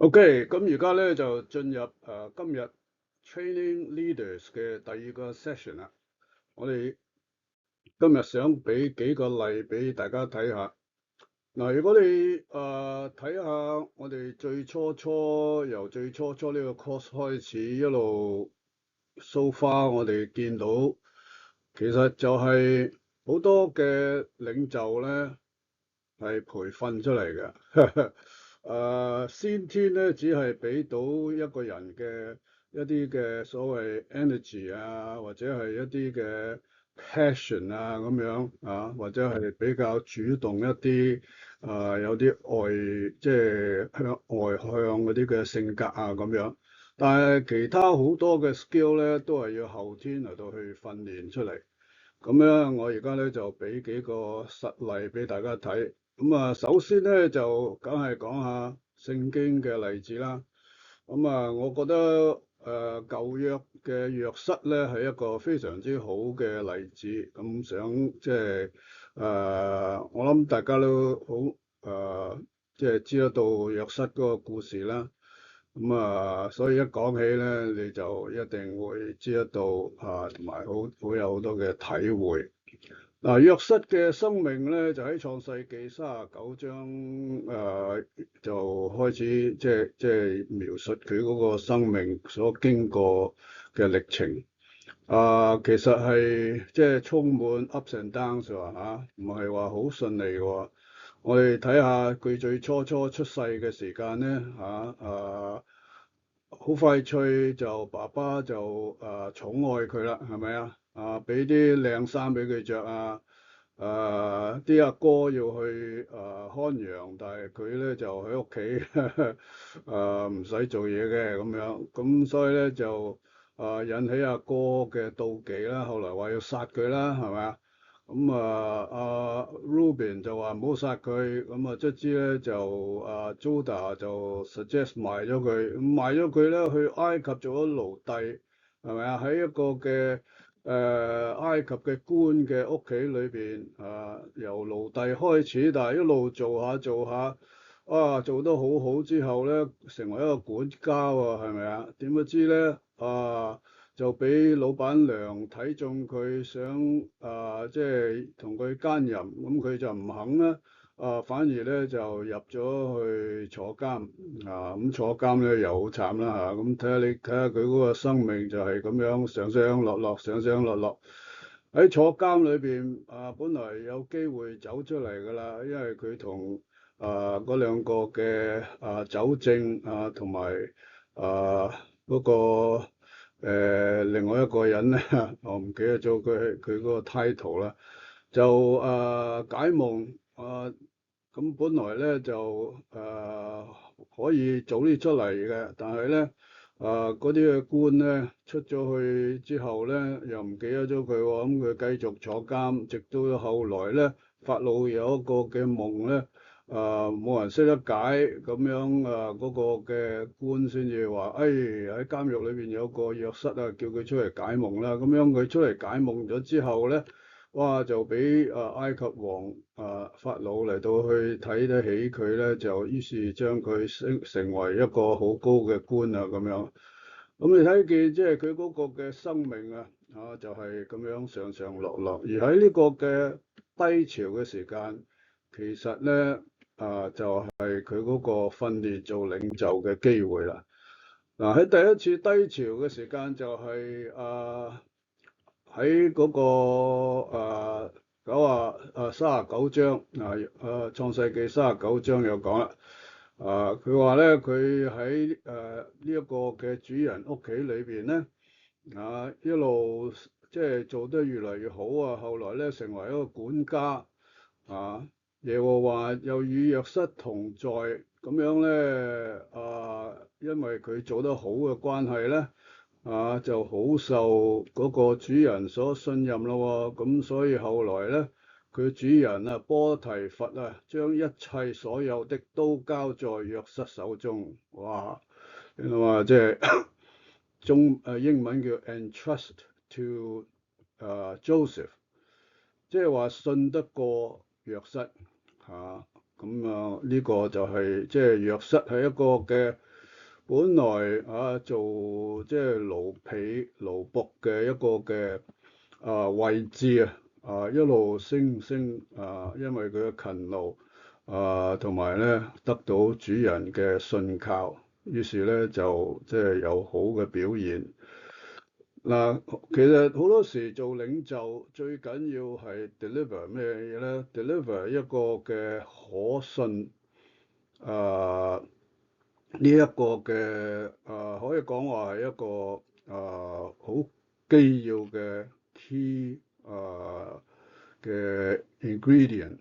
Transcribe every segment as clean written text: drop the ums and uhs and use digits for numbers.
OK，咁而家咧就進入今日 Training Leaders 嘅第二個 session 啦。我哋今日想俾幾個例俾大家睇下。嗱，如果你睇下我哋由最初呢個 course 開始一路 so far，我哋見到其實就係好多嘅領袖咧係培訓出嚟嘅。先天咧只係俾到一個人嘅一啲嘅所謂 energy 啊，或者係一啲嘅 passion 啊咁樣啊，或者係比較主動一啲，有啲即係外向嗰啲嘅性格啊咁樣。但係其他好多嘅 skill 咧，都係要後天嚟到去訓練出嚟。咁樣我而家咧就俾幾個實例俾大家睇。咁首先咧就梗係講下聖經嘅例子啦。我覺得舊約嘅約瑟咧係一個非常之好嘅例子。咁想即係我諗大家都好即係知得到約瑟嗰個故事啦。所以一講起咧，你就一定會知得到同埋好有好多嘅體會。約瑟嘅生命咧，就喺創世記39章就開始即係描述佢嗰個生命所經過嘅歷程。其實係即係充滿 ups and downs 嚇，唔係話好順利嘅喎。我哋睇下佢最初出世嘅時間咧好快脆就爸爸就寵愛佢啦，係咪啊？俾啲靚衫俾佢着啊！啲阿哥要去看羊，但係佢咧就喺屋企唔使做嘢嘅咁樣，咁所以咧就引起阿哥嘅妒忌啦。後來話要殺佢啦，係咪啊？阿 Reuben 就話唔好殺佢，卒之咧就Judah 就 suggest 賣咗佢，賣咗佢咧去埃及做咗奴隸，係咪啊？喺一個嘅埃及嘅官嘅屋企裏邊，由奴隸開始，但係一路做下做下，做得好好之後咧，成為一個管家喎，係咪啊？點不知咧就俾老闆娘睇中佢，想即係同佢奸淫，咁佢就唔肯啦，反而咧就入咗去坐監，咁坐監咧又好慘啦嚇，咁睇下佢嗰個生命就係咁樣上上落落，上上落落。喺坐監裏邊，本來有機會走出嚟㗎啦，因為佢同嗰兩個嘅酒政同埋嗰個。另外一個人咧，我唔記得咗佢嗰個 title 啦，就解夢咁本來咧就可以早啲出嚟嘅，但係咧嗰啲嘅官咧出咗去之後咧又唔記得咗佢喎，咁佢繼續坐監，直到後來咧法老有一個嘅夢咧。冇人識得解，咁樣嗰個嘅官先至話，喺監獄裏邊有個約瑟啊，叫佢出嚟解夢啦。咁樣佢出嚟解夢咗之後咧，哇就俾埃及王法老嚟到去睇得起佢咧，就於是將佢升成為一個好高嘅官啊咁樣。咁你睇見即係佢嗰個嘅生命就係咁樣上上落落，而喺呢個嘅低潮嘅時間，其實咧。就係佢嗰個訓練做領袖嘅機會啦。喺第一次低潮嘅時間就係喺嗰個39章創世記39章有講啦。佢話咧佢喺呢一個嘅主人屋企裏邊咧一路即係做得越嚟越好啊。後來咧成為一個管家耶和華又與約瑟同在，咁樣咧因為佢做得好嘅關係咧，就好受嗰個主人所信任咯。咁所以後來咧，佢主人波提乏將一切所有的都交在約瑟手中。哇！你諗下，即係英文叫 entrust to Joseph，即係話信得過約瑟。呢個就係即係約瑟係一個嘅本來做即係奴僕嘅一個嘅位置一路升，因為佢嘅勤勞同埋咧得到主人嘅信靠，於是咧就即係有好嘅表現。嗱，其實好多時做領袖最緊要係 deliver 咩嘢咧？deliver 一個嘅可信呢一個嘅可以講話係一個好基要嘅 key 嘅 ingredient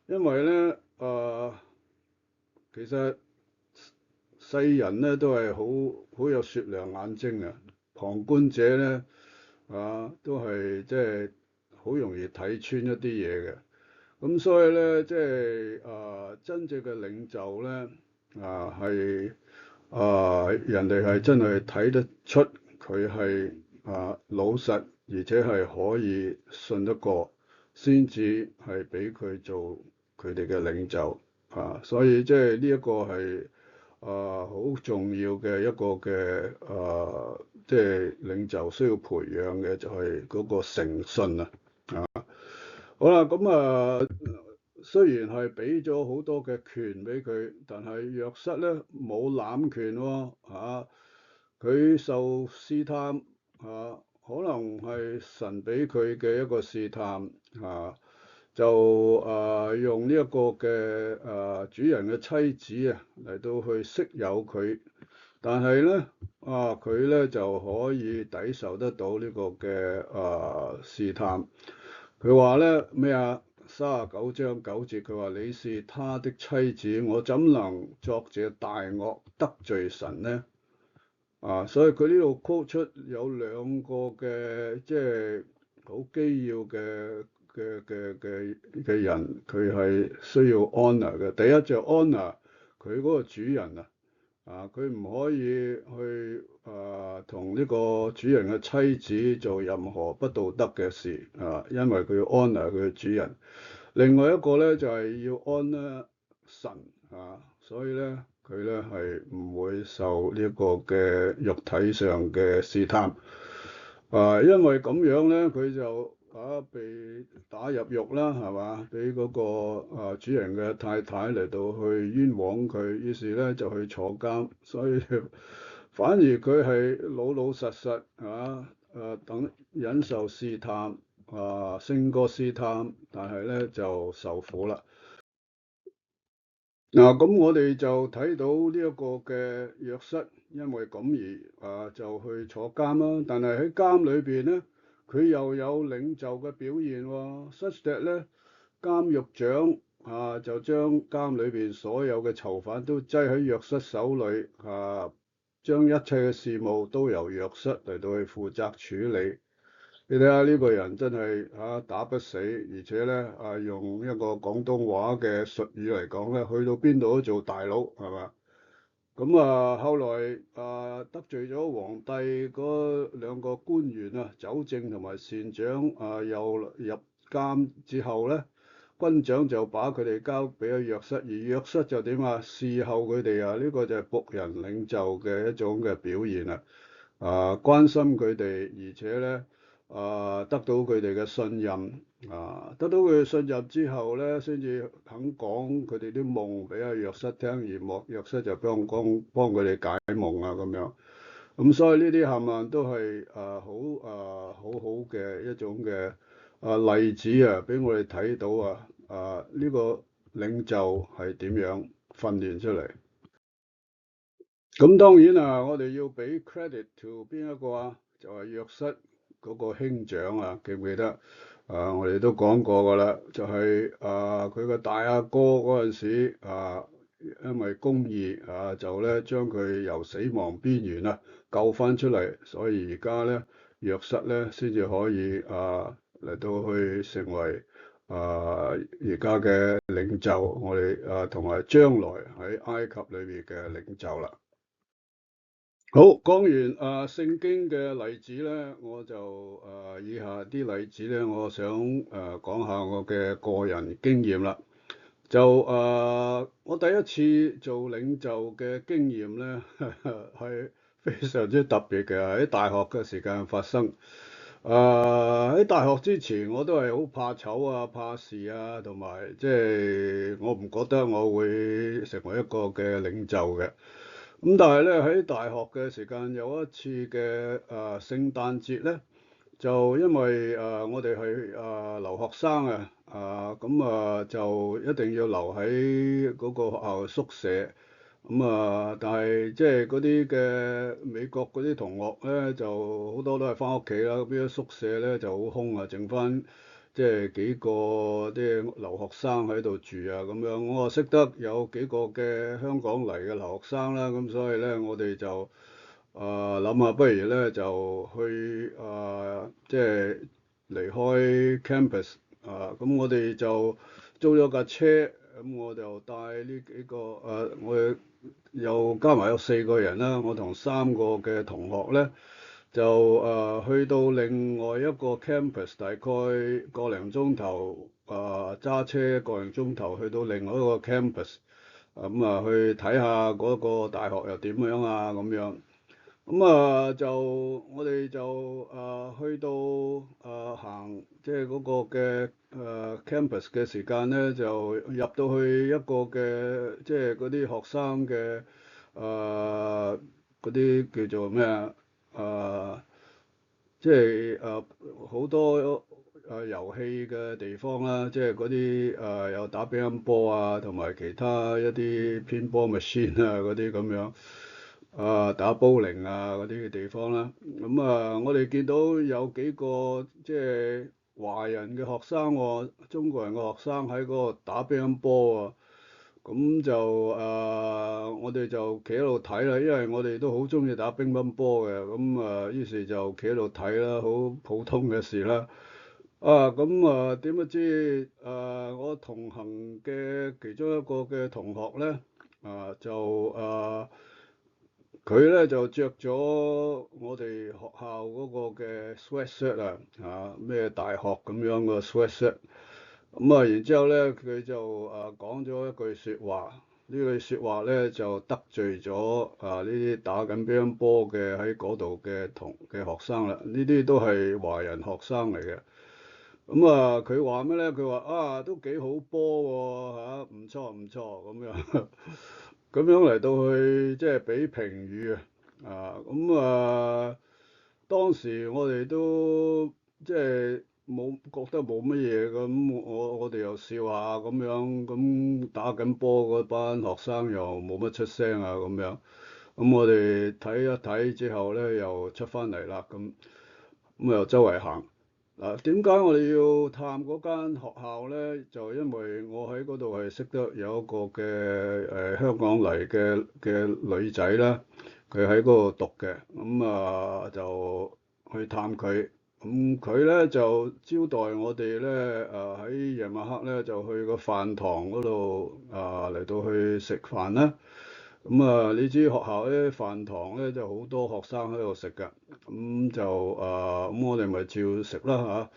因為咧其實世人咧都係好有雪亮眼睛啊，旁觀者咧都係即係好容易睇穿一啲嘢嘅，咁所以咧即係真正嘅領袖咧係人哋係真係睇得出佢係老實，而且係可以信得過，先至係俾佢做佢哋嘅領袖所以即係呢一個係好重要嘅一個嘅即係領袖需要培養嘅就係嗰個誠信好啦，咁雖然係俾咗好多嘅權俾佢，但係約瑟咧冇濫權喎佢受試探可能係神俾佢嘅一個試探就用呢一個嘅主人嘅妻子嚟到去色誘佢，但係咧佢咧就可以抵受得到呢個嘅試探。佢話咧咩39章9節，佢話你是他的妻子，我怎能作這大惡得罪神呢？所以佢呢度 quote 出有兩個嘅即係好基要嘅人，佢係需要 honor 嘅。第一就 honor 佢嗰個主人佢唔可以去同呢個主人嘅妻子做任何不道德嘅事因為佢要 honor 佢嘅主人。另外一個咧就係要 honor 神所以咧佢咧係唔會受呢個嘅肉體上嘅試探因為咁樣咧佢就被打入獄啦，係嘛？俾嗰個主人嘅太太嚟到去冤枉佢，於是咧就去坐監，所以反而佢係老老實實等忍受試探勝過試探，但係咧就受苦啦。咁我哋就睇到呢一個嘅約瑟，因為咁而就去坐監啦。但係喺監裏邊咧，佢又有領袖嘅表現喎。such that 咧，監獄長就將監裏邊所有嘅囚犯都擠喺約瑟手裏將一切嘅事務都由約瑟嚟到去負責處理。你睇下呢個人真係打不死，而且咧用一個廣東話嘅術語嚟講咧，去到邊度都做大佬，係嘛？咁後來得罪咗皇帝嗰兩個官員酒政同埋善長又入監之後咧，軍長就把佢哋交俾咗約瑟，而約瑟就點侍候佢哋呢個就係僕人領袖嘅一種嘅表現關心佢哋，而且咧得到佢哋嘅信任得到佢嘅信任之後咧，先至肯講佢哋啲夢俾約瑟聽，而約瑟就幫佢哋解夢咁樣。咁所以呢啲冚唪唥都係好嘅一種嘅例子俾我哋睇到呢個領袖係點樣訓練出嚟。咁當然我哋要俾 credit to 邊一個就係約瑟嗰個兄長記唔記得？我哋都講過㗎啦，就係佢個大阿哥嗰陣時因為公義就咧將佢由死亡邊緣救翻出嚟，所以而家咧約瑟咧先至可以嚟到去成為而家嘅領袖，我哋同埋將來喺埃及裏邊嘅領袖啦。好，講完聖經嘅例子咧，我就以下啲例子咧，我想講下我嘅個人經驗啦。就我第一次做領袖嘅經驗咧，係非常之特別嘅，喺大學嘅時間發生。喺大學之前我都係好怕醜啊、怕事啊，同埋即係我唔覺得我會成為一個嘅領袖嘅。咁但係咧喺大學嘅時間有一次嘅聖誕節咧。就因為我哋係留學生啊，咁就一定要留喺嗰個學校宿舍。咁但係即係嗰啲嘅美國嗰啲同學咧，就好多都係翻屋企啦。咁啲宿舍咧就好空啊，剩翻即係幾個啲留學生喺度住啊咁樣。我啊識得有幾個嘅香港嚟嘅留學生啦，咁所以咧我哋就諗下，不如咧就去即係離開 campus 咁我哋就租咗架車，咁我就帶呢幾個我又加埋有4個人啦，我同3個嘅同學咧就去到另外一個 campus，大概個零鐘頭揸車個零鐘頭去到另外一個 campus，去睇下嗰個大學又點樣啊咁樣。就我哋就去到行即係嗰個嘅campus 嘅時間咧，就入到去一個嘅即係嗰啲學生嘅嗰啲叫做咩啊？即係好多遊戲嘅地方啦，即係嗰啲有打乒乓波啊，同埋其他一啲偏波 machine 啊嗰啲咁樣。打保齡啊嗰啲嘅地方啦，我哋見到有幾個即係華人嘅學生喎，中國人嘅學生喺嗰度打乒乓波啊，咁就我哋就企喺度睇啦，因為我哋都好中意打乒乓波嘅，於是就企喺度睇啦，好普通嘅事啦。點不知我同行嘅其中一個嘅同學咧，佢咧就着咗我哋學校嗰個嘅 sweatshirt 咩大學咁樣個 sweatshirt。然之後咧佢就講咗一句説話，呢句説話咧就得罪咗呢啲打緊乒乓波嘅喺嗰度嘅學生啦，呢啲都係華人學生嚟嘅。佢話咩咧？佢話都幾好波喎，唔錯唔錯咁樣，咁樣嚟到去即係俾評語啊！當時我哋都即係冇覺得冇乜嘢咁，我哋又笑下咁樣，咁打緊波嗰班學生又冇乜出聲啊咁樣，咁我哋睇一睇之後咧，又出翻嚟啦，咁又周圍行。點解我哋要探嗰間學校咧？就因為我喺嗰度係識得有一個嘅香港嚟嘅女仔啦，佢喺嗰度讀嘅，就去探佢。佢咧就招待我哋咧，喺夜晚黑咧就去個飯堂嗰度嚟到去食飯啦。你知學校咧飯堂咧就好多學生喺度食㗎，我哋咪照食啦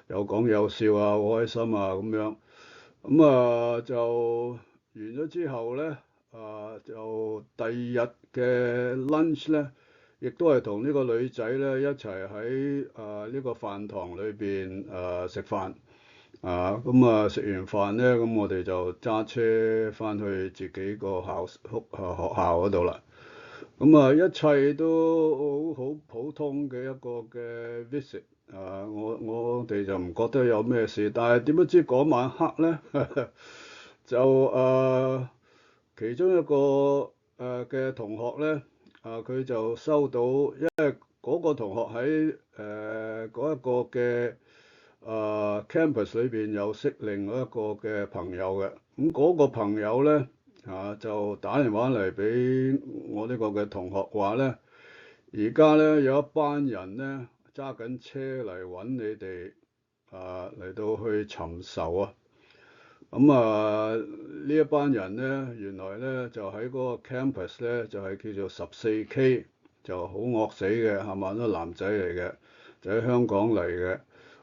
嚇，有講有笑啊，好開心啊咁樣。就完咗之後咧，就第二日嘅 lunch 咧，亦都係同呢個女仔咧一齊喺呢個飯堂裏邊食飯。食完飯咧，咁我哋就揸車翻去自己個學校嗰度啦。一切都好普通嘅一個嘅 visit。我哋就唔覺得有咩事，但係點不知嗰晚黑咧，就其中一個嘅同學咧，佢就收到，因為嗰個同學喺嗰一個嘅campus 裏邊有識另外一個嘅朋友嘅，咁嗰個朋友咧就打電話嚟俾我呢個嘅同學話咧，而家咧有一班人咧揸緊車嚟揾你哋嚟到去尋仇啊！呢一班人咧原來咧就喺嗰個 campus 咧就係叫做14K，就好惡死嘅，係嘛，都男仔嚟嘅，就喺香港嚟嘅。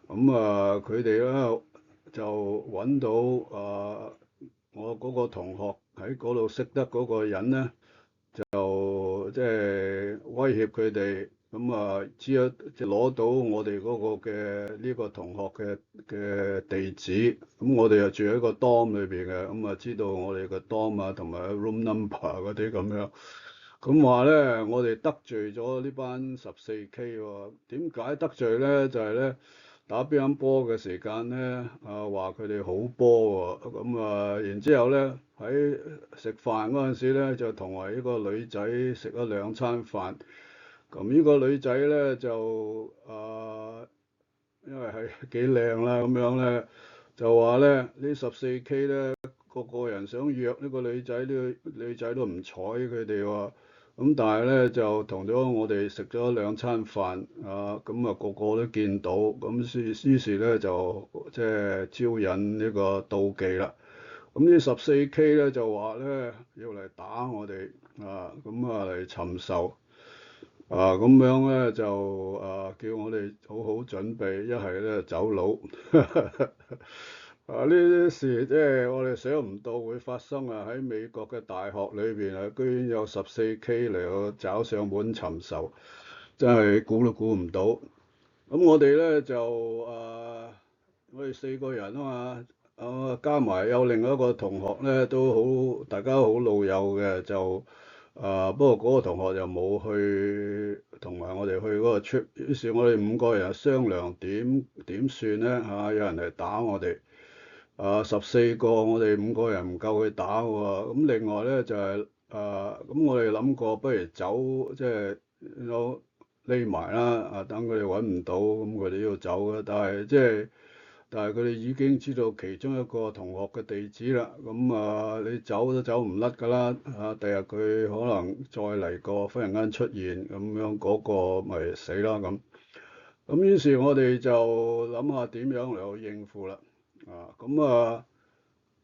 佢哋咧就揾到我嗰個同學喺嗰度識得嗰個人咧，就即係威脅佢哋，咁啊知咗即係攞到我哋嗰個嘅呢個同學嘅地址，咁我哋又住喺個 dorm 裏邊嘅，咁啊知道我哋個 dorm 啊同埋 room number 嗰啲咁樣，咁話咧我哋得罪咗呢班14K 喎，點解得罪咧？就係咧。打乒乓波嘅時間咧，話佢哋好波喎，咁然之後咧喺食飯嗰陣時咧，就同埋呢個女仔食咗2餐飯，咁呢個女仔咧就因為係幾靚啦，咁樣咧就話咧呢14K 咧個個人想約呢個女仔，呢個女仔都唔睬佢哋喎。咁但係咧就同咗我哋食咗2餐飯，咁啊個個都見到，咁於是咧就即係招引呢個妒忌啦。咁呢14K 咧就話咧要嚟打我哋，咁嚟尋仇，咁樣咧就叫我哋好好準備，一係咧走佬。呢啲事即係我哋想唔到會發生啊！喺美國嘅大學裏邊啊，居然有14K 嚟到找上門尋仇，真係估都估唔到。咁我哋咧就我哋4個人啊嘛，加埋有另外一個同學咧都好，大家好老友嘅，就不過嗰個同學就冇去同埋我哋去嗰個 trip，於是我哋5個人商量點算咧有人嚟打我哋。14個，我哋5個人唔夠佢打喎。咁另外咧就係咁我哋諗過，不如走，即係有匿埋啦。等佢哋揾唔到，咁佢哋要走嘅。但係佢哋已經知道其中一個同學嘅地址啦。咁你走都走唔甩㗎啦。第日佢可能再嚟過，忽然間出現，咁樣嗰個咪死啦咁。咁於是我哋就諗下點樣嚟去應付啦。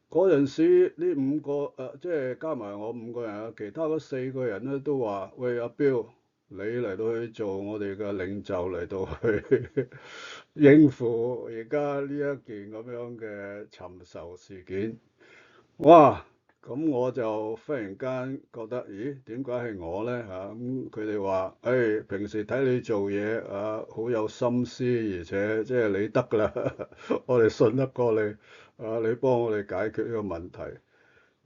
嗰陣時呢5個即係加埋我5個人啊，其他嗰4個人咧都話：喂，阿彪，你嚟到去做我哋嘅領袖，嚟到去應付而家呢一件咁樣嘅尋仇事件。哇！咁我就忽然間覺得，咦？點解係我咧嚇？咁佢哋話：平時睇你做嘢好有心思，而且即係你得㗎啦，我哋信得過你。你幫我哋解決呢個問題。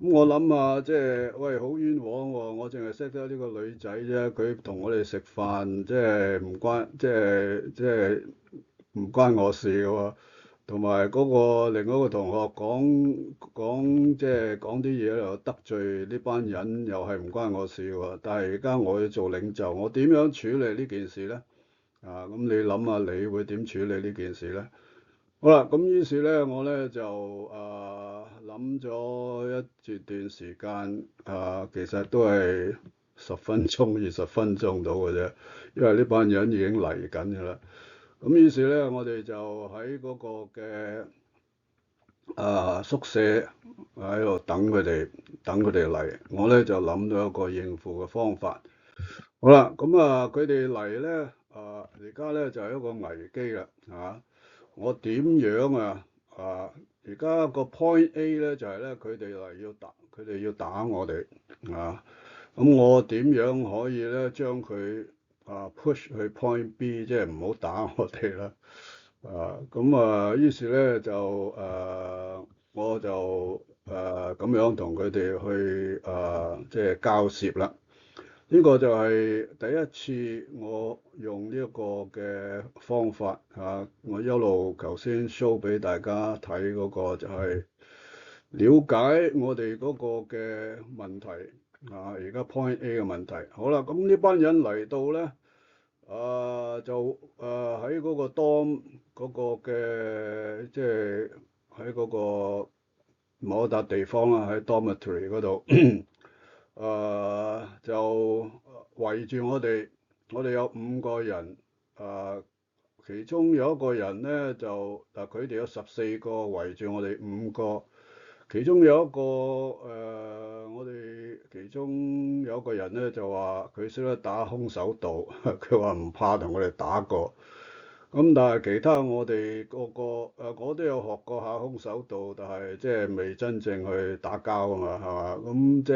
咁我諗下，即係喂，好冤枉喎！我淨係識得呢個女仔啫，佢同我哋食飯，即係唔關，即係唔關我事嘅喎。同埋嗰個另外一個同學講即係講啲嘢又得罪呢班人，又係唔關我事喎。但係而家我要做領袖，我點樣處理呢件事咧？咁你諗下，你會點處理呢件事咧？好啦，咁於是咧，我咧就諗咗一段時間，其實都係10分鐘、20分鐘到嘅啫，因為呢班人已經嚟緊㗎啦。咁於是咧，我哋就喺嗰個嘅宿舍喺度等佢哋嚟。我咧就諗到一個應付嘅方法。好啦，咁佢哋嚟咧，而家咧就係一個危機啦，我點樣而家個 point A 咧就係咧，佢哋要打我哋咁我點樣可以咧將佢push 去 point B，即係唔好打我哋啦。於是咧就我就咁樣同佢哋去即係交涉啦。呢個就係第一次我用呢一個嘅方法我一路頭先 show 俾大家睇嗰個就係了解我哋嗰個嘅問題而家 point A 嘅問題。好啦，咁呢班人嚟到咧，就喺嗰個 dorm 嗰個嘅，即係喺嗰個某一笪地方啦，喺 dormitory 嗰度。就圍住我哋，我哋有5個人，其中有一個人咧就佢哋有14個圍住我哋5個，其中有一個我哋其中有一個人咧就話佢識得打空手道，佢話唔怕同我哋打過。咁但係其他我哋個個我都有學過下空手道，但係即係未真正去打交啊嘛，係嘛？咁即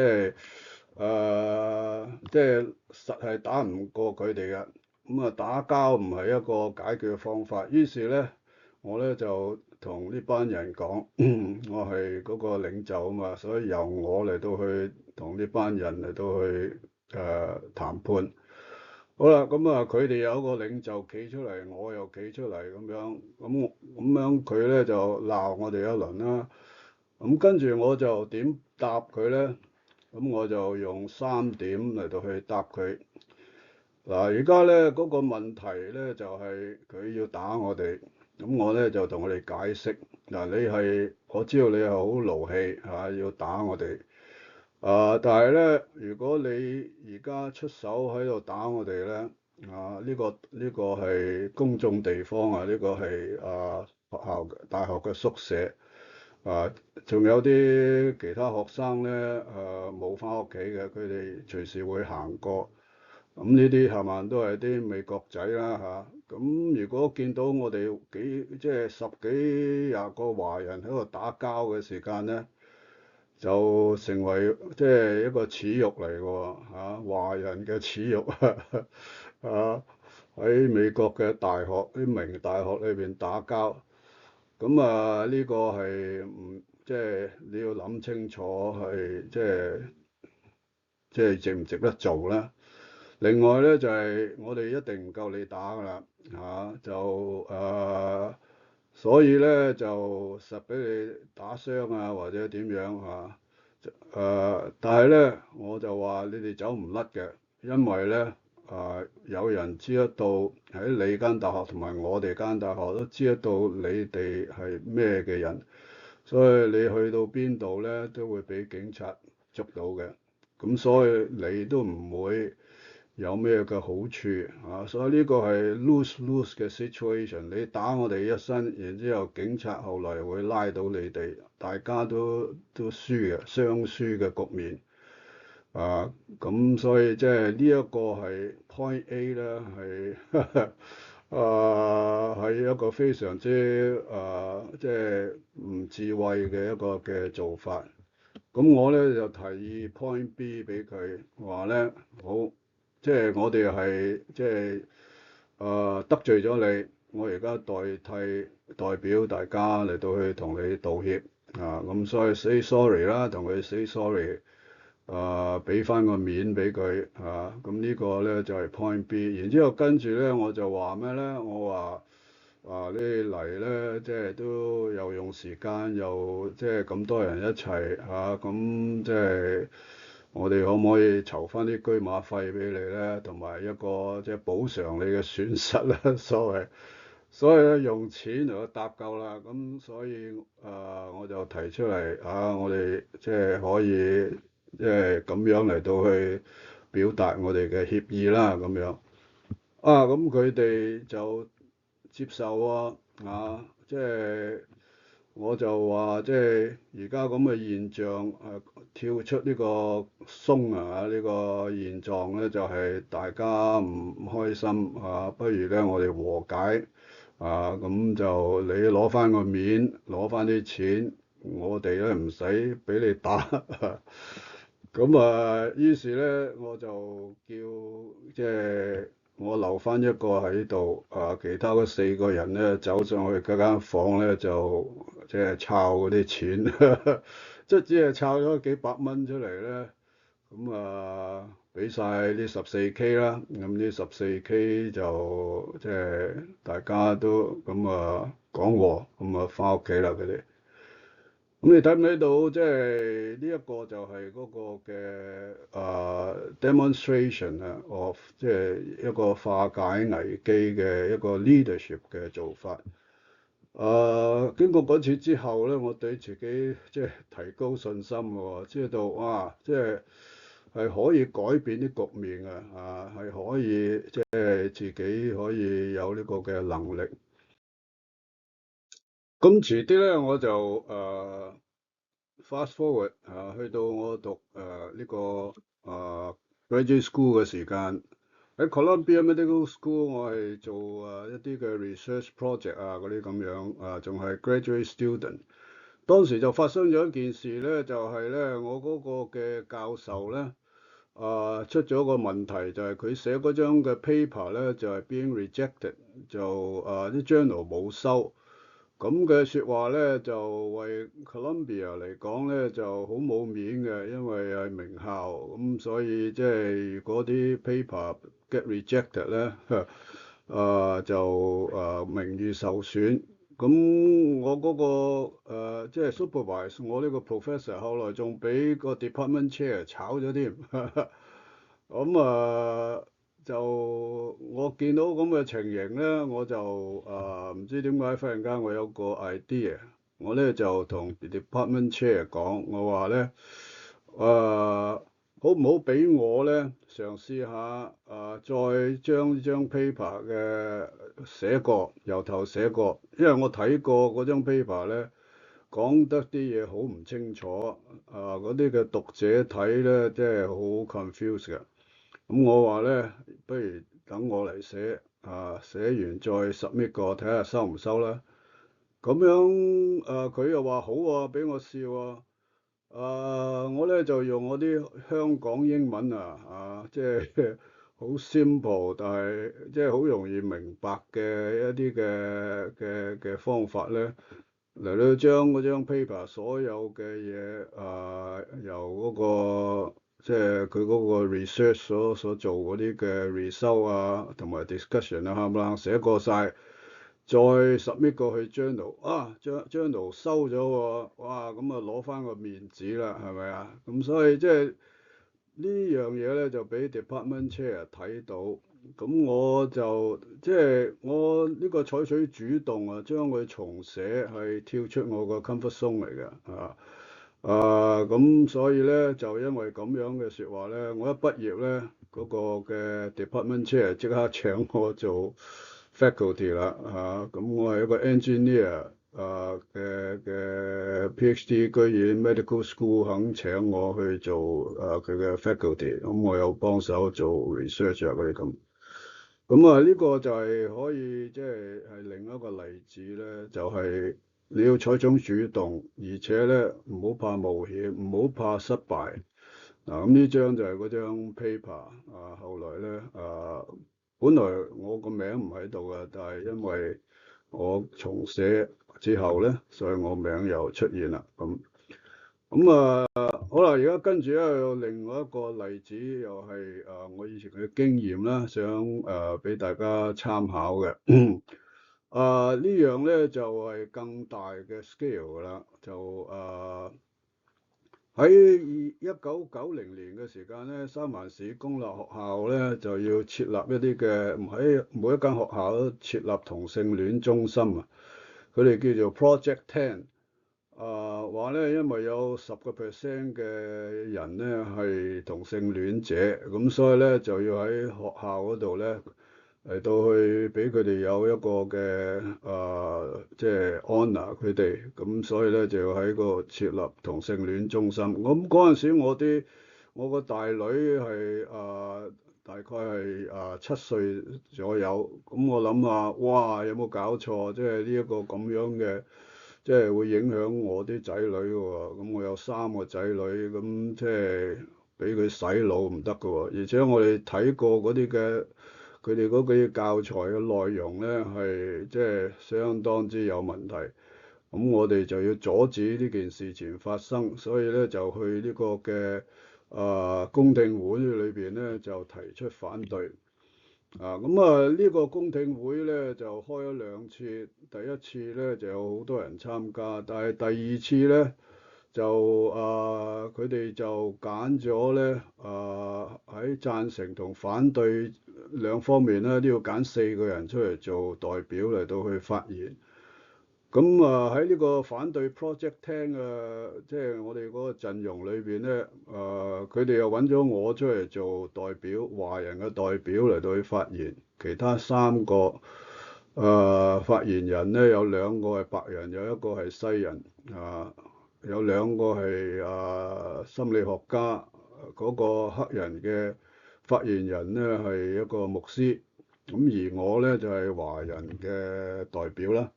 係實係打唔過佢哋嘅。咁啊，打交唔係一個解決嘅方法。於是咧，我咧就同呢班人講，我係嗰個領袖啊嘛，所以由我嚟到去同呢班人嚟到去談判。好啦，咁啊，佢哋有一個領袖企出嚟，我又企出嚟咁樣，咁樣佢咧就鬧我哋一輪啦。咁跟住我就點答佢咧？咁我就用3點嚟到去答佢。嗱，而家咧嗰個問題咧就係佢要打我哋，咁我咧就同佢哋解釋。嗱，我知道你係好勞氣嚇，要打我哋。但係咧，如果你而家出手喺度打我哋咧，呢個係公眾地方啊，呢個係學校大學嘅宿舍啊，仲有啲其他學生咧冇返屋企嘅，佢哋隨時會行過。咁呢啲係咪都係啲美國仔啦嚇？咁如果見到我哋即係十幾廿個華人喺度打交嘅時間咧，就成為即係一個恥辱嚟嘅喎嚇，華人嘅恥辱啊！喺美國嘅大學啲名大學裏邊打交，咁呢個係唔即係你要諗清楚係即係值唔值得做咧？另外咧就係我哋一定唔夠你打㗎啦所以咧就實俾你打傷啊或者點樣嚇。但係咧，我就話你哋走唔甩嘅，因為咧，有人知得到喺你間大學同埋我哋間大學都知得到你哋係咩嘅人，所以你去到邊度咧都會俾警察捉到嘅，咁所以你都唔會有咩嘅好處啊，所以呢個係 lose-lose 嘅 situation。你打我哋一身，然之後警察後來會拉到你哋，大家都輸嘅，雙輸嘅局面啊。咁所以即係呢一個係 point A 咧，係一個非常之即係唔智慧嘅一個嘅做法。咁我咧就提議 point B 俾佢，話咧好，即係我哋係即係得罪咗你，我而家代表大家嚟到去同你道歉啊，咁所以 say sorry 啦，同佢 say sorry，俾翻個面俾佢啊，咁呢個咧就係 point B，然之後跟住咧我就話咩咧？我話你嚟咧，即係都又用時間，又即係咁多人一齊嚇，咁即係我哋可唔可以籌翻啲車馬費俾你咧？同埋一個即係補償你嘅損失咧，所以咧用錢嚟去搭夠啦，咁所以我就提出嚟我哋即係可以即係咁樣嚟到去表達我哋嘅歉意啦，咁樣咁佢哋就接受即係我就話即係而家咁嘅現象跳出呢個鬆呢個現狀咧，就係大家唔開心不如咧我哋和解咁就你攞翻個面，攞翻啲錢，我哋咧唔使俾你打。咁於是咧我就叫即係我留翻一個喺度，其他嗰4個人咧走上去嗰間房咧就即係抄嗰啲錢，即係只係抄咗幾百蚊出嚟咧，咁俾晒呢14K啦，咁呢14K 就即係大家都咁講和，咁翻屋企啦佢哋。咁你睇唔睇到？即係呢一個就係嗰個嘅demonstration of 即係一個化解危機嘅一個 leadership 嘅做法。經過嗰次之後咧，我對自己即係提高信心喎，知道哇，即係可以改變啲局面係可以即係自己可以有呢個嘅能力。咁遲啲咧，我就fast forward 去到我讀呢個graduate school 嘅時間，喺 Columbia Medical School，我係做一啲嘅 research project 啊嗰啲咁樣啊，仲係 graduate student。當時就發生咗一件事咧，就係咧我嗰個嘅教授咧出咗個問題，就係佢寫嗰張嘅 paper 咧就係 being rejected，就啲 journal 冇收。咁嘅説話咧，就為 Columbia 嚟講咧就好冇面嘅，因為係名校，咁所以即係如果啲 paper get rejected 咧，就名譽受損。咁我嗰、個即係 supervise 我呢個 professor，後來仲俾個 department chair 炒咗添。咁就我見到咁嘅情形咧，我就唔知點解忽然間我有個 idea，我咧就同 department chair 講，我話咧好唔好俾我咧嘗試下再將呢張 paper 嘅寫過，由頭寫過，因為我睇過嗰張 paper 咧講得啲嘢好唔清楚，嗰啲嘅讀者睇咧即係好 confused 嘅。咁我話咧，不如等我嚟寫，寫完再 submit 個睇下收唔收啦。咁樣佢又話好啊，俾我試喎。我咧就用我啲香港英文即係好 simple，但係即係好容易明白嘅一啲嘅方法咧，嚟到將嗰張 paper 所有嘅嘢由嗰個即係佢嗰個 research 所做嗰啲嘅 result 同埋 discussion 冚唪唥寫過晒，再 submit 過去 journal，journal 收咗喎，哇咁攞翻個面子啦，係咪啊？咁所以即係呢樣嘢咧就俾 department chair 睇到，咁我就即係我呢個採取主動將佢重寫係跳出我個 comfort zone 嚟嘅咁所以咧就因為咁樣嘅説話咧，我一畢業咧嗰個嘅 department chair 即刻請我做 faculty 啦咁我係一個 engineer 嘅 PhD，居然 medical school 肯請我去做佢嘅 faculty，咁我有幫手做 research 嗰啲咁。咁呢個就係可以即係另一個例子咧，就係你要採取主動，而且咧唔好怕冒險，唔好怕失敗。咁呢張就係嗰張 paper 後來咧本來我個名唔喺度嘅，但係因為我重寫之後咧，所以我名又出現啦。好啦，而家跟住咧有另外一個例子，又係我以前嘅經驗啦，想俾大家參考嘅。呢樣咧就係更大嘅 scale 噶啦，就喺1990年嘅時間咧，三藩市公立學校咧就要設立一啲嘅，唔喺每一間學校都設立同性戀中心啊，佢哋叫做 Project 10。話咧，因為有10% 嘅人咧係同性戀者，咁所以咧就要喺學校嗰度咧嚟到去俾佢哋有一個嘅即係 honour 佢哋，咁所以咧就要喺個設立同性戀中心。咁嗰陣時我個大女係大概係7歲左右，咁我諗下，哇有冇搞錯？即係呢一個咁樣嘅。即係會影響我啲仔女嘅喎，咁我有3個仔女，咁即係俾佢洗腦唔得嘅喎，而且我哋睇過嗰啲嘅佢哋嗰啲教材嘅內容咧，係即係相當之有問題，咁我哋就要阻止呢件事情發生，所以咧就去呢個嘅公聽會裏邊咧就提出反對。呢個公聽會咧就開咗2次，第一次咧就有好多人參加，但係第二次咧就佢哋就揀咗咧喺贊成同反對兩方面咧都要揀4個人出嚟做代表嚟到去發言。咁喺呢個反對 project 聽即係我哋嗰個陣容裏邊咧，佢哋又揾咗我出嚟做代表，華人嘅代表嚟到去發言。其他3個發言人咧，有2個係白人，有1個係西人，有2個係心理學家，嗰個黑人嘅發言人咧係一個牧師，咁而我咧就係華人嘅代表啦。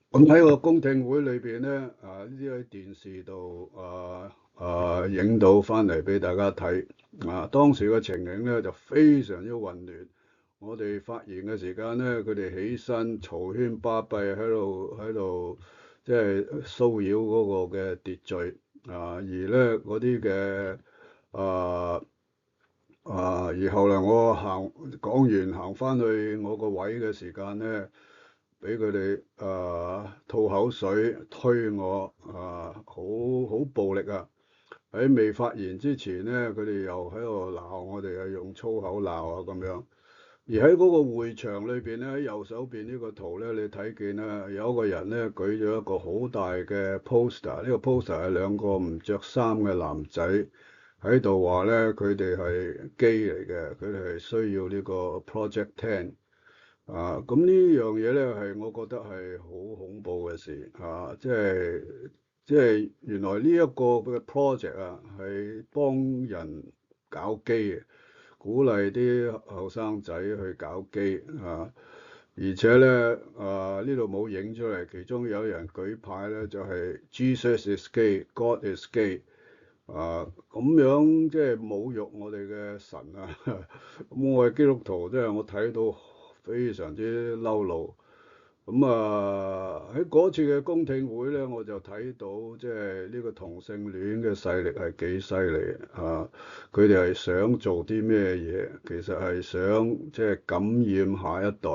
咁喺個公聽會裏邊咧，呢啲喺電視度影到翻嚟俾大家睇。當時嘅情形咧就非常之混亂。我哋發言嘅時間咧，佢哋起身嘈喧巴閉喺度，即係騷擾嗰個嘅秩序。而咧嗰啲嘅啊而後來我講完行翻去我個位嘅時間咧，俾佢哋吐口水推我，好暴力啊！喺未發言之前咧，佢哋又喺度鬧我哋，係用粗口鬧啊咁樣。而喺嗰個會場裏邊咧，喺右手邊呢個圖咧，你睇見咧有一個人咧舉咗一個好大嘅 poster，呢個 poster 係兩個唔着衫嘅男仔喺度話咧，佢哋係 gay 嚟嘅，佢哋係需要呢個 Project 10。咁呢樣嘢咧係我覺得係好恐怖嘅事。即係原來呢一個嘅 project 係幫人搞基嘅，鼓勵啲後生仔去搞基。而且咧呢度冇影出嚟，其中有人舉牌咧就係 Jesus is gay, God is gay。咁樣即係侮辱我哋嘅神啊！咁我係基督徒，即係我睇到非常之嬲怒。喺嗰次嘅公聽會咧，我就睇到即係呢個同性戀嘅勢力係幾犀利啊！佢哋係想做啲咩嘢？其實係想即係感染下一代，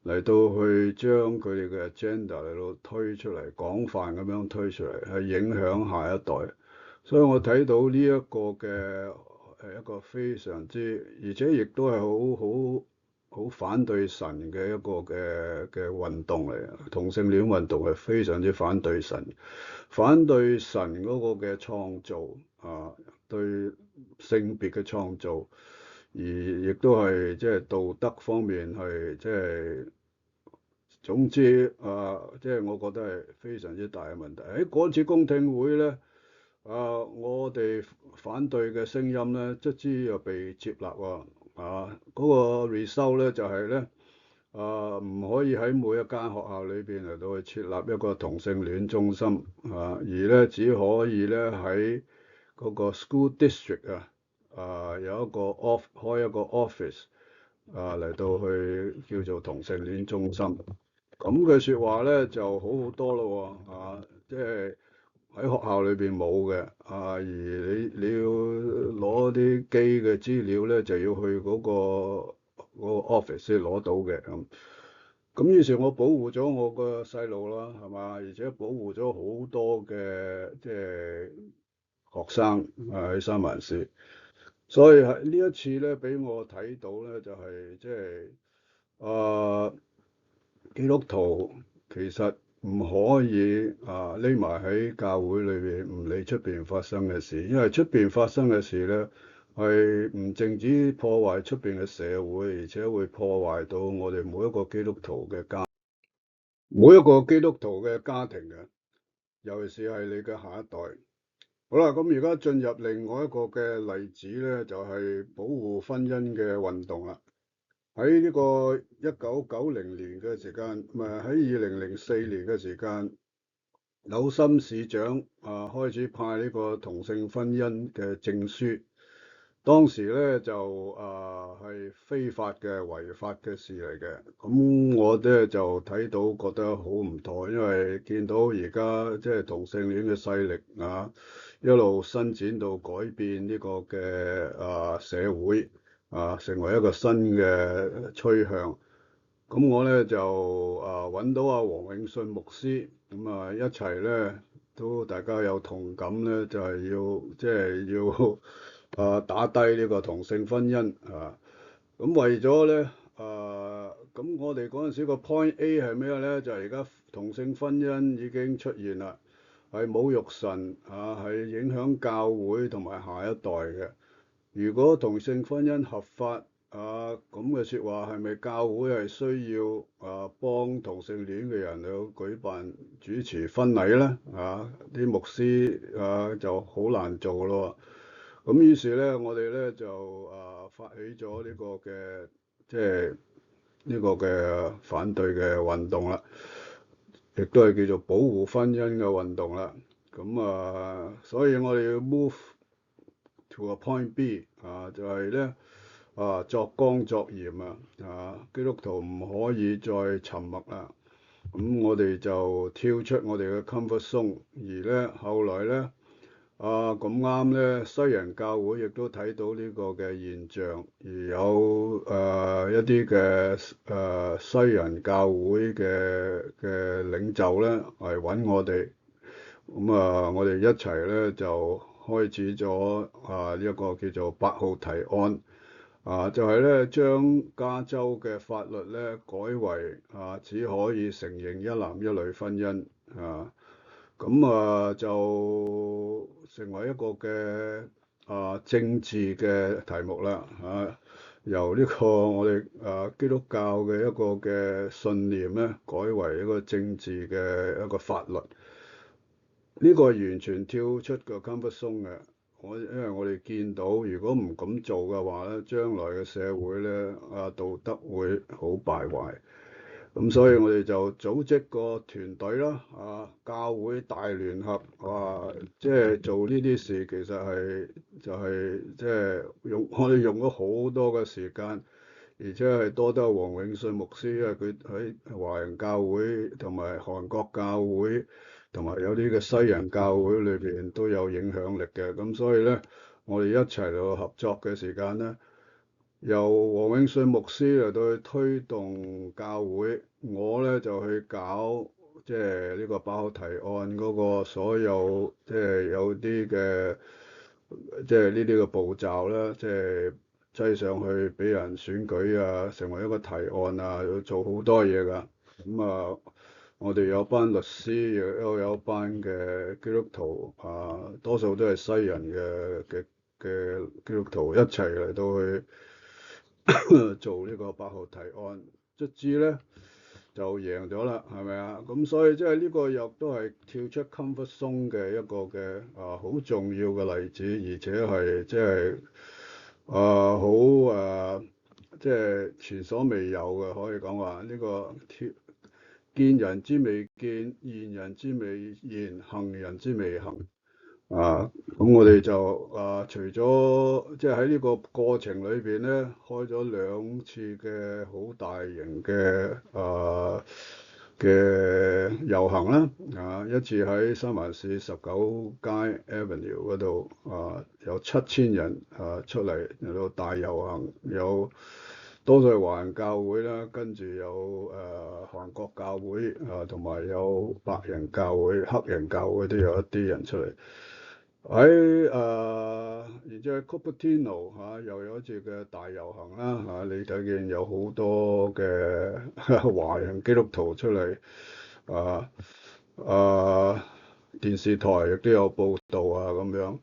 嚟到去將佢哋嘅 agenda 嚟到推出嚟，廣泛咁樣推出嚟，係影響下一代。所以我睇到呢一個嘅係一個非常之，而且亦都係好反對神嘅一個嘅運動嚟。同性戀運動係非常之反對神，反對神嗰個嘅創造對性別嘅創造，而亦都係即係道德方面係即係總之即係我覺得係非常之大嘅問題。喺嗰次公聽會咧。我哋反對嘅聲音咧，卒之又被接納喎。嗰個 result 咧就係咧，唔可以喺每一間學校裏邊嚟到去設立一個同性戀中心，而咧只可以咧喺嗰個 school district 有一個開一個 office 嚟到去叫做同性戀中心。咁嘅説話咧就好好多咯喎，即係。喺學校裏邊冇嘅，而你要攞啲機嘅資料咧，就要去嗰個 office 先攞到嘅咁。咁於是，我保護咗我個細路啦，係嘛？而且保護咗好多嘅即係學生喺三藩市。所以係呢一次咧，俾我睇到咧，就係即係基督徒其實唔可以匿埋喺教會裏邊，唔理出邊發生嘅事，因為出邊發生嘅事咧係唔淨止破壞出邊嘅社會，而且會破壞到我哋每一個基督徒嘅家，每一個基督徒嘅家庭嘅，尤其是係你嘅下一代。好啦，咁而家進入另外一個嘅例子咧，就係保護婚姻嘅運動啦。喺呢個1990年嘅時間，唔係喺2004年嘅時間，紐森市長開始派呢個同性婚姻嘅證書。當時咧就係非法嘅違法嘅事嚟嘅。咁我咧就睇到覺得好唔妥，因為見到而家即係同性戀嘅勢力一路伸展到改變呢個嘅社會。成為一個新嘅趨向，咁我咧就揾到阿黃永信牧師，咁一齊咧都大家有同感咧，就係要打低呢個同性婚姻咁為咗咧咁我哋嗰陣時個 point A 係咩咧？就係而家同性婚姻已經出現啦，係侮辱神係影響教會同埋下一代嘅。如果同性婚姻合法咁嘅説話，係咪教會係需要幫同性戀嘅人去舉辦主持婚禮咧？啲牧師就好難做咯。咁於是咧，我哋咧就發起咗呢個嘅即係呢個嘅反對嘅運動啦，亦都係叫做保護婚姻嘅運動啦。咁所以我哋要 move to a point B 就係咧作光作鹽基督徒唔可以再沉默啦。咁我哋就跳出我哋嘅 comfort zone，而咧後來咧。咁啱咧，西人教會亦都睇到呢個嘅現象，而有一啲嘅西人教會嘅領袖咧係揾我哋，咁我哋一齊咧就開始咗呢一個叫做8號提案，就係咧將加州嘅法律咧改為只可以承認一男一女婚姻咁就成為一個嘅政治嘅題目啦由呢個我哋基督教嘅一個嘅信念咧，改為一個政治嘅一個法律。呢個係完全跳出個 comfort zone 嘅。因為我哋見到，如果唔咁做嘅話咧，將來嘅社會咧道德會好敗壞。咁所以我哋就組織個團隊啦，教會大聯合，即係做呢啲事，其實就係即係我哋用咗好多嘅時間，而且係多得黃永信牧師，因為佢喺華人教會同埋韓國教會同埋有啲嘅西人教會裏邊都有影響力嘅，咁所以咧，我哋一齊嚟合作嘅時間咧。由黃永信牧師嚟到去推動教會，我咧就去搞即係呢個8號提案嗰個所有即係有啲嘅即係呢啲嘅步驟啦，即係擠上去俾人選舉成為一個提案要做好多嘢㗎。咁我哋有班律師，亦都有班嘅基督徒多數都係西人嘅基督徒一齊嚟到去。做呢個8號提案，卒之咧就贏咗啦，係咪啊？咁所以即係呢個又都係跳出 comfort zone 嘅一個嘅好重要嘅例子，而且係即係好即係前所未有嘅，可以講話呢個見人之未見，見人之未見，行人之未行。咁我哋就除咗即係喺呢個過程裏邊咧，開咗2次嘅好大型嘅遊行啦，一次喺三藩市19街 Avenue 嗰度有7000人出嚟到大遊行，有多數係華人教會啦，跟住有韓國教會同埋有白人教會、黑人教會都有一啲人出嚟。喺然之後喺 Cupertino 又有一次嘅大遊行啦你睇見有好多嘅華人基督徒出嚟電視台亦都有報導咁樣，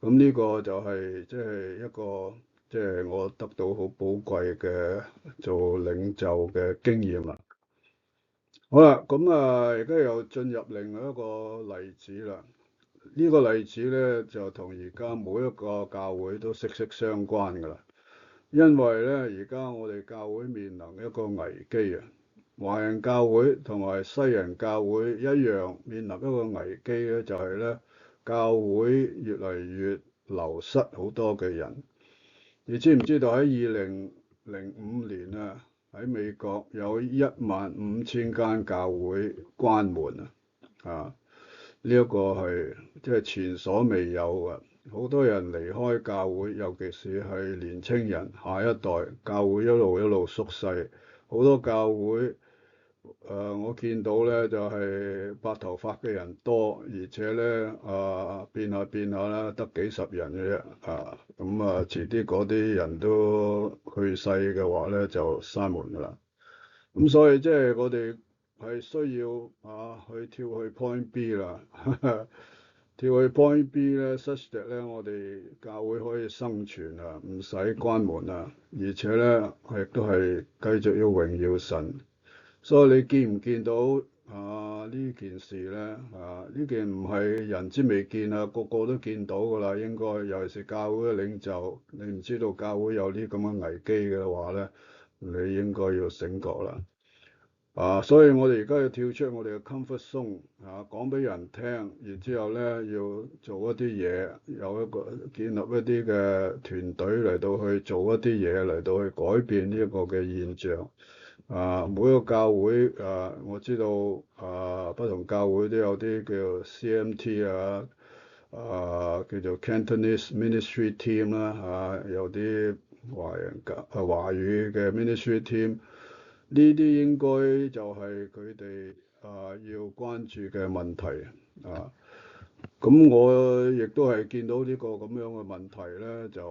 咁呢個就係即係一個即係我得到好寶貴嘅做領袖嘅經驗啦。好啦，咁而家又進入另外一個例子啦。呢個例子咧就同而家每一個教會都息息相關㗎啦，因為咧而家我哋教會面臨一個危機華人教會同埋西人教會一樣面臨一個危機咧，就係咧教會越嚟越流失好多嘅人。你知唔知道喺2005年喺美國有15000間教會關門呢一個係即係前所未有嘅，好多人離開教會，尤其是係年青人下一代，教會一路縮細，好多教會我見到咧就係白頭髮嘅人多，而且咧變下啦，得幾十人嘅啫咁遲啲嗰啲人都去世嘅話咧就閂門㗎啦，咁所以即係我哋係需要去跳去 point B 啦，跳去 point B 咧，such that 咧我哋教會可以生存唔使關門而且咧亦都係繼續要榮耀神。所以你見唔見到呢件事咧呢件唔係人之未見啊，個個都見到㗎啦，應該尤其是教會嘅領袖，你唔知道教會有啲咁嘅危機嘅話咧，你應該要醒覺啦。所以我哋而家要跳出我哋嘅 comfort zone 講俾人聽，然之後咧要做一啲嘢，有一個建立一啲嘅團隊嚟到去做一啲嘢嚟到去改變呢一個嘅現象。每一個教會我知道不同教會都有啲叫 CMT 叫做 Cantonese Ministry Team 啦有啲華語嘅 Ministry Team。呢啲應該就係佢哋要關注嘅問題咁我亦都係見到呢個咁樣嘅問題咧，就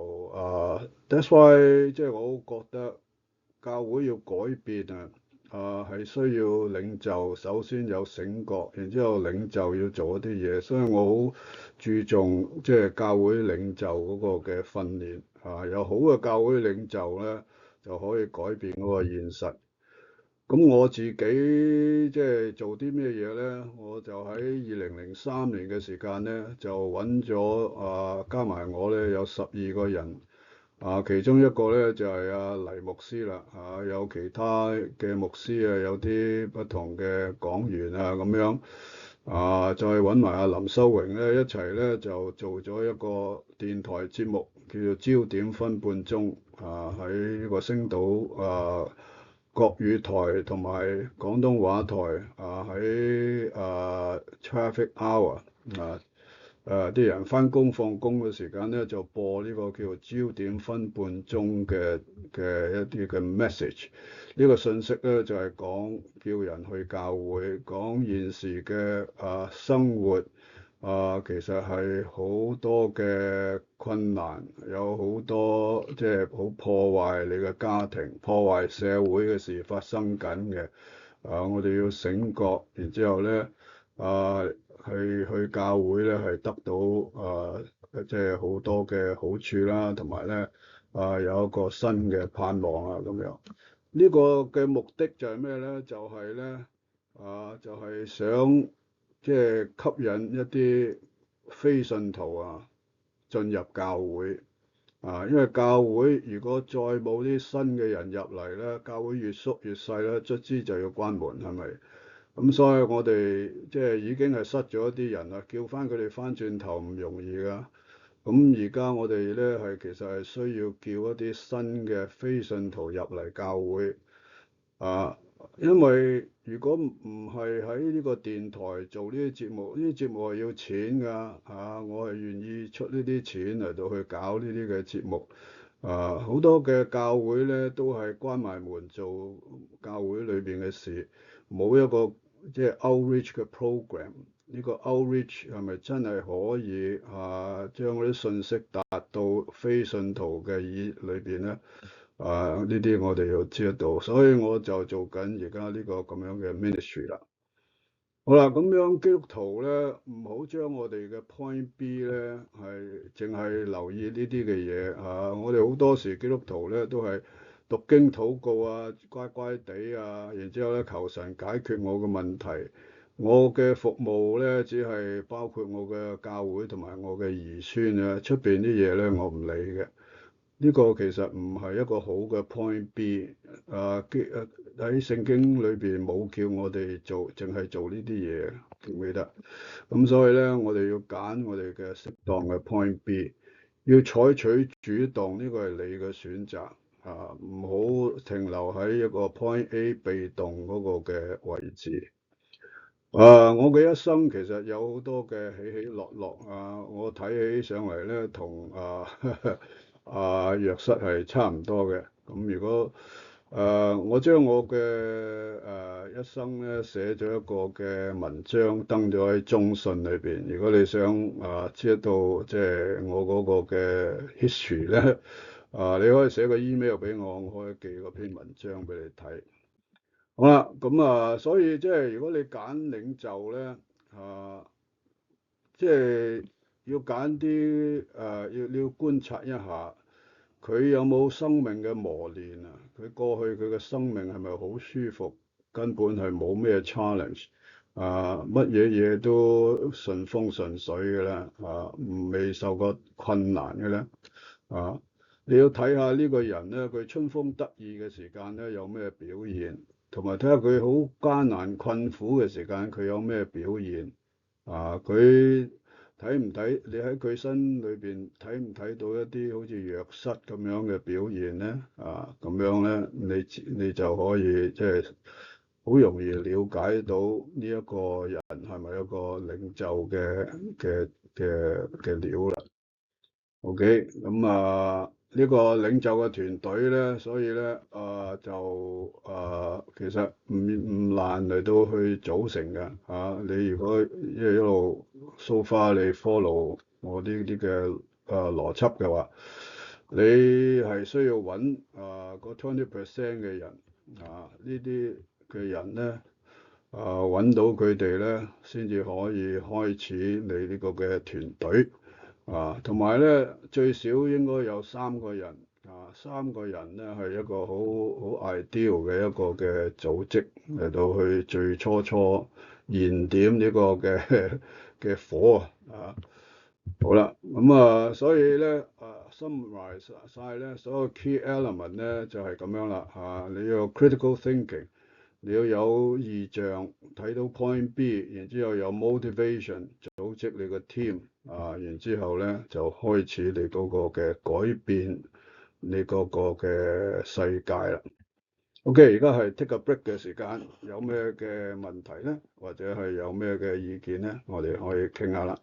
that's why 即係我覺得教會要改變係需要領袖首先有醒覺，然之後領袖要做一啲嘢，所以我好注重即係教會領袖嗰個嘅訓練有好嘅教會領袖咧，就可以改變嗰個現實。咁我自己即係做啲咩嘢咧？我就喺2003年嘅時間咧，就揾咗加埋我咧有12個人其中一個咧就係黎牧師啦有其他嘅牧師有啲不同嘅講員咁樣再揾埋林修榮咧一齊咧就做咗一個電台節目，叫做焦點分半鐘喺呢個星島國語台同埋廣東話台喺traffic hour 啲人翻工放工嘅時間咧，就播呢個叫做焦點分半鐘嘅一啲嘅 message。呢個信息咧就係講叫人去教會，講現時嘅生活其實係好多嘅困難，有好多即係好破壞你嘅家庭、破壞社會嘅事發生緊嘅。我哋要醒覺，然之後咧去教會咧係得到即係好多嘅好處啦，同埋咧有一個新嘅盼望咁樣。呢個嘅目的就係咩咧？就係咧就係想即係吸引一啲非信徒進入教會因為教會如果再冇啲新嘅人入嚟咧，教會越縮越細咧，卒之就要關門，係咪？咁所以我哋即係已經係失咗一啲人啦，叫翻佢哋翻轉頭唔容易噶。咁而家我哋咧係其實係需要叫一啲新嘅非信徒入嚟教會因為如果唔係喺呢個電台做呢啲節目，呢啲節目係要錢㗎我係願意出呢啲錢嚟到去搞呢啲嘅節目好多嘅教會咧都係關埋門做教會裏邊嘅事，冇一個即係 outreach 嘅 program。呢個 outreach 係咪真係可以將嗰啲信息達到非信徒嘅耳裏邊咧？呢啲我哋要知得到，所以我就做緊而家呢個咁樣嘅 ministry 啦。好啦，咁樣基督徒咧，唔好將我哋嘅 point B 咧係淨係留意呢啲嘅嘢我哋好多時基督徒咧都係讀經禱告乖乖地然之後咧求神解決我嘅問題。我嘅服務咧只係包括我嘅教會同埋我嘅兒孫出邊啲嘢咧我唔理嘅。呢個其實唔係一個好嘅 point B，喺聖經裏邊冇叫我哋淨係做呢啲嘢，記唔記得？咁所以咧，我哋要揀我哋嘅適當嘅 point B，要採取主動，呢個係你嘅選擇唔好停留喺一個 point A 被動嗰個嘅位置。我嘅一生其實有好多嘅起起落落我睇起上嚟咧，同約瑟係差唔多嘅。咁如果我將我嘅一生咧寫咗一個嘅文章登咗喺中信裏邊，如果你想知道即係我嗰個嘅 history 咧你可以寫個 email 俾我，我可以寄嗰篇文章俾你睇。好啦，咁所以即係如果你揀領袖咧，即係要揀啲要觀察一下，佢有冇生命嘅磨練佢過去佢嘅生命係咪好舒服，根本係冇咩 challenge，乜嘢嘢都順風順水嘅啦，未受過困難嘅咧，啊，你要睇下呢個人咧，佢春風得意嘅時間咧有咩表現，同埋睇下佢好艱難困苦嘅時間佢有咩表現，佢睇唔睇？你喺佢身裏邊睇唔睇到一啲好似約瑟咁樣嘅表現咧？咁樣咧，你就可以即係好容易了解到呢一個人係咪一個領袖嘅料啦。OK，咁呢個領袖嘅團隊咧，所以咧其實唔難嚟到去組成嘅你如果一路 so far 你 follow 我呢啲嘅邏輯嘅話，你係需要揾個20% 嘅人呢啲嘅人咧揾到佢哋咧，先至可以開始你呢個嘅團隊。同埋咧，最少應該有3個人，3個人咧係一個好 ideal 嘅一個嘅組織嚟到去最初燃點呢個嘅火好啦，所以咧summarize 晒咧，所有 key element 咧就係咁樣啦你要 critical thinking。你要有異象，睇到 point B，然之後有 motivation，組織你個 team，然之後咧就開始你嗰個嘅改變你嗰個嘅世界啦。OK，而家係 take a break 嘅時間，有咩嘅問題咧，或者係有咩嘅意見咧，我哋可以傾下啦。